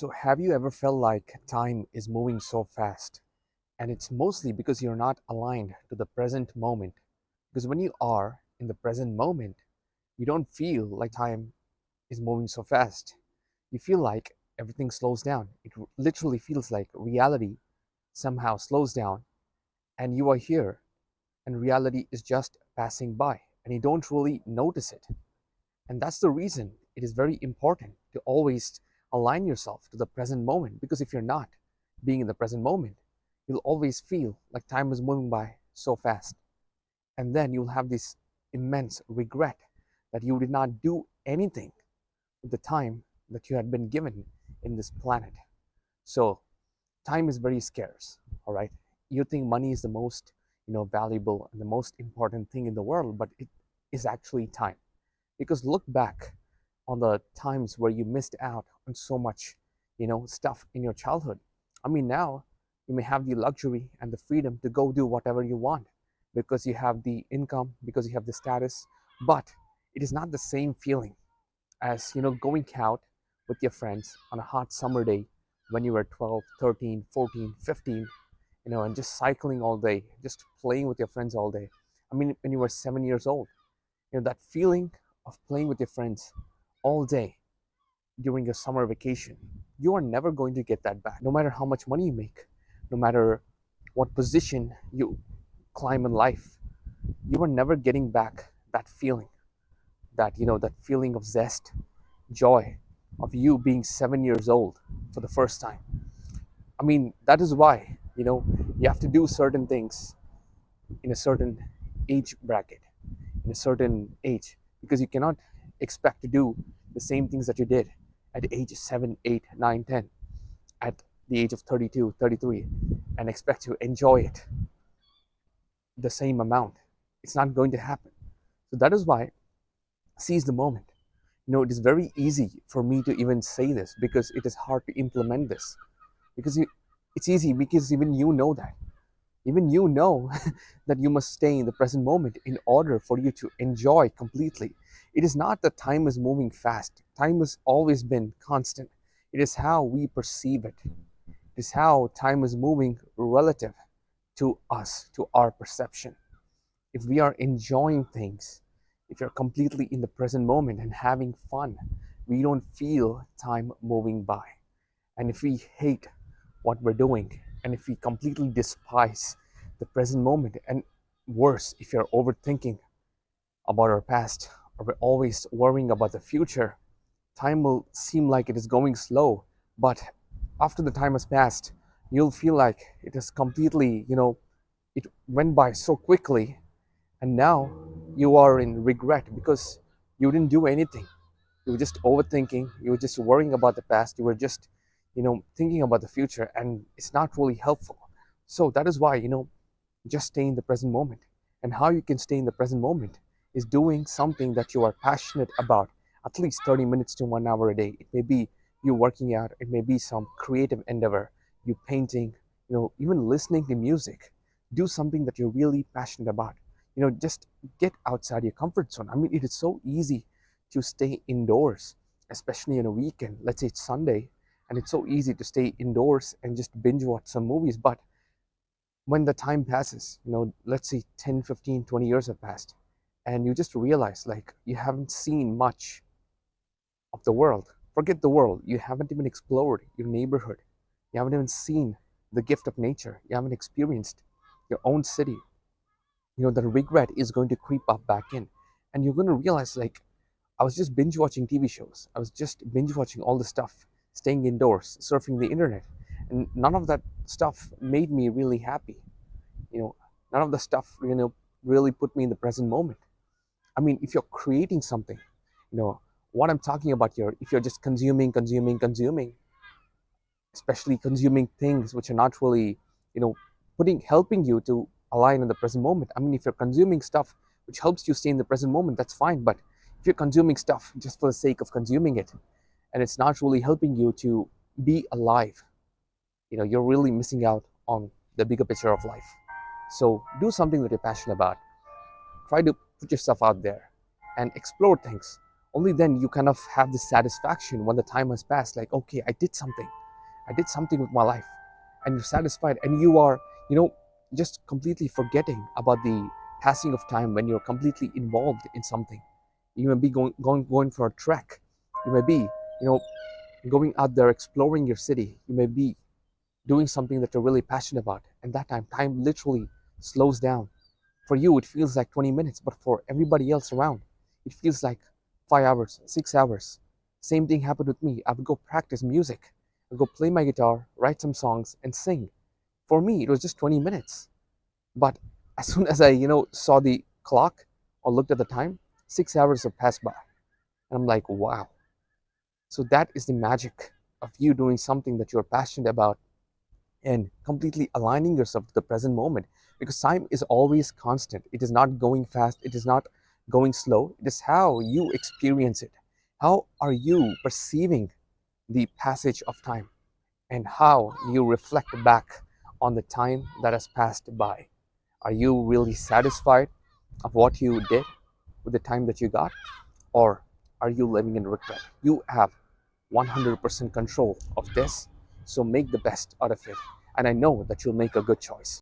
So, have you ever felt like time is moving so fast? And it's mostly because you're not aligned to the present moment. Because when you are in the present moment, you don't feel like time is moving so fast. You feel like everything slows down. It literally feels like reality somehow slows down, and you are here, and reality is just passing by, and you don't really notice it. And that's the reason it is very important to always align yourself to the present moment. Because if you're not being in the present moment, you'll always feel like time is moving by so fast. And then you'll have this immense regret that you did not do anything with the time that you had been given in this planet. So, time is very scarce, all right? You think money is the most, valuable and the most important thing in the world, but it is actually time. Because look back on the times where you missed out on so much, stuff in your childhood. I mean, now you may have the luxury and the freedom to go do whatever you want because you have the income, because you have the status, but it is not the same feeling as, going out with your friends on a hot summer day when you were 12, 13, 14, 15, and just cycling all day, just playing with your friends all day. I mean, when you were 7 years old, that feeling of playing with your friends all day during a summer vacation, you are never going to get that back. No matter how much money you make, no matter what position you climb in life, you are never getting back that feeling, that feeling of zest, joy of you being 7 years old for the first time. I mean, that is why, you have to do certain things in a certain age bracket, in a certain age, because you cannot expect to do the same things that you did at the age of 7, 8, 9, 10, at the age of 32, 33, and expect to enjoy it the same amount. It's not going to happen. So that is why seize the moment. It is very easy for me to even say this because it is hard to implement this. Because it's easy because even you know that. Even you know that you must stay in the present moment in order for you to enjoy completely. It is not that time is moving fast. Time has always been constant. It is how we perceive it. It is how time is moving relative to us, to our perception. If we are enjoying things, if you're completely in the present moment and having fun, we don't feel time moving by. And if we hate what we're doing, and if we completely despise the present moment, and worse, if you're overthinking about our past, or we're always worrying about the future, time will seem like it is going slow. But after the time has passed, you'll feel like it is completely, it went by so quickly, and now you are in regret because you didn't do anything. You were just overthinking, you were just worrying about the past, you were just, thinking about the future, and it's not really helpful. So that is why, just stay in the present moment. And how you can stay in the present moment is doing something that you are passionate about, at least 30 minutes to 1 hour a day. It may be you working out, it may be some creative endeavor, you painting, even listening to music. Do something that you're really passionate about. Just get outside your comfort zone. I mean, it is so easy to stay indoors, especially on a weekend. Let's say it's Sunday, and it's so easy to stay indoors and just binge watch some movies. But when the time passes, let's say 10, 15, 20 years have passed, and you just realize like you haven't seen much of the world. Forget the world. You haven't even explored your neighborhood. You haven't even seen the gift of nature. You haven't experienced your own city. The regret is going to creep up back in. And you're going to realize like, I was just binge watching TV shows. I was just binge watching all the stuff, staying indoors, surfing the internet. And none of that stuff made me really happy. None of the stuff, really put me in the present moment. I mean, if you're creating something, what I'm talking about here, if you're just consuming, especially consuming things which are not really, helping you to align in the present moment. I mean, if you're consuming stuff which helps you stay in the present moment, that's fine. But if you're consuming stuff just for the sake of consuming it, and it's not really helping you to be alive, you're really missing out on the bigger picture of life. So do something that you're passionate about. Try to put yourself out there and explore things. only then you kind of have this satisfaction when the time has passed, like, okay, I did something with my life, and you're satisfied, and you are, you know, just completely forgetting about the passing of time when you're completely involved in something. You may be going for a trek. You may be, going out there exploring your city. You may be doing something that you're really passionate about, and that time literally slows down. For you, it feels like 20 minutes, but for everybody else around, it feels like 5 hours, 6 hours. Same thing happened with me. I would go practice music. I'd go play my guitar, write some songs, and sing. For me, it was just 20 minutes. But as soon as I, saw the clock or looked at the time, 6 hours have passed by. And I'm like, wow. So that is the magic of you doing something that you're passionate about and completely aligning yourself to the present moment, because time is always constant. It is not going fast, it is not going slow. It is how you experience it. How are you perceiving the passage of time, and how you reflect back on the time that has passed by? Are you really satisfied of what you did with the time that you got, or are you living in regret? You have 100% control of this, so make the best out of it, and I know that you'll make a good choice.